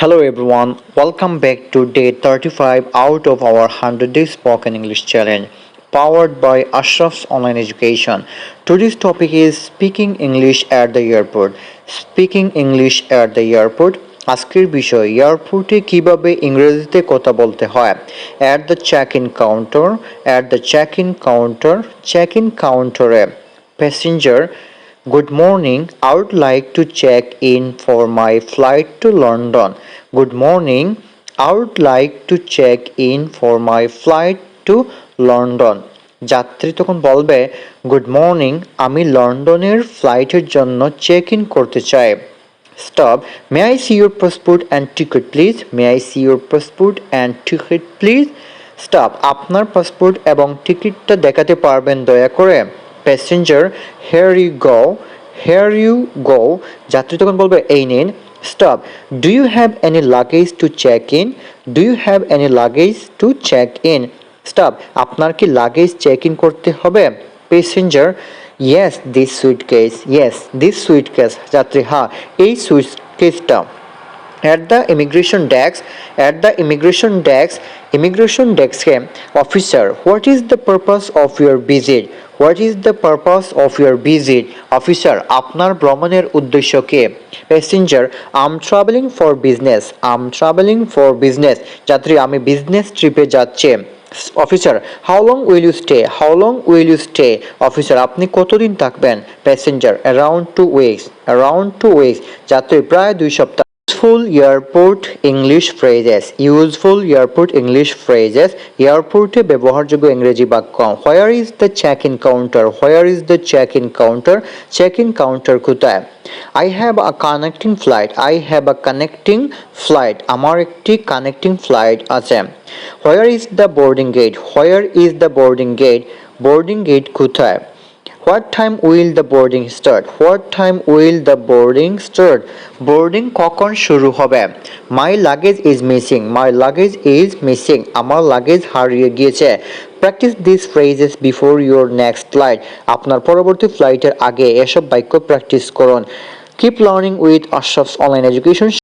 Hello everyone, welcome back to day 35 out of our 100 Day Spoken English Challenge powered by Ashraf's Online Education. Today's topic is Speaking English at the Airport. Speaking English at the Airport. আজকের বিষয় এয়ারপোর্টে কিভাবে ইংরেজিতে কথা বলতে হয় at the check in কাউন্টারে passenger Good morning. I would like to check in for my flight to London. Good morning. I would like to check in for my flight to London. যাত্রী তখন বলবে good morning আমি লন্ডনের ফ্লাইটের জন্য check in করতে চাই stop may I see your passport and ticket please stop আপনার পাসপোর্ট এবং টিকিটটা দেখাতে পারবেন দয়া করে প্যাসেঞ্জার হেয়ার ইউ গো যাত্রী তখন বলবে এই নিন stop do you have any luggage to check in stop আপনার কি লাগেজ চেক ইন করতে হবে প্যাসেঞ্জার ইয়েস দিস সুইটকেস যাত্রী হ্যাঁ এই সুইটকেসটা At the immigration desk, officer, what is the purpose of your visit? Officer, আপনার ভ্রমণের উদ্দেশ্য কি? Passenger, I'm traveling for business. যাত্রী আমি বিজনেস ট্রিপে যাচ্ছি। Officer how long will you stay officer আপনি কতদিন থাকবেন প্যাসেঞ্জার অ্যারাউন্ড টু উইকস যাত্রী প্রায় 2 সপ্তাহ এয়ারপোর্টে ব্যবহারযোগ্য ইংরেজি বাক্য where is the check in counter কোথায় I have a connecting flight আমার একটি কানেক্টিং ফ্লাইট আছে Where is the boarding gate কোথায় What time will the boarding start? Boarding কখন শুরু হবে? My luggage is missing. আমার লাগেজ হারিয়ে গিয়েছে। Practice these phrases before your next flight. আপনার পরবর্তী ফ্লাইটের আগে এসব বাক্য প্র্যাকটিস করুন। Keep learning with Ashraf's Online Education.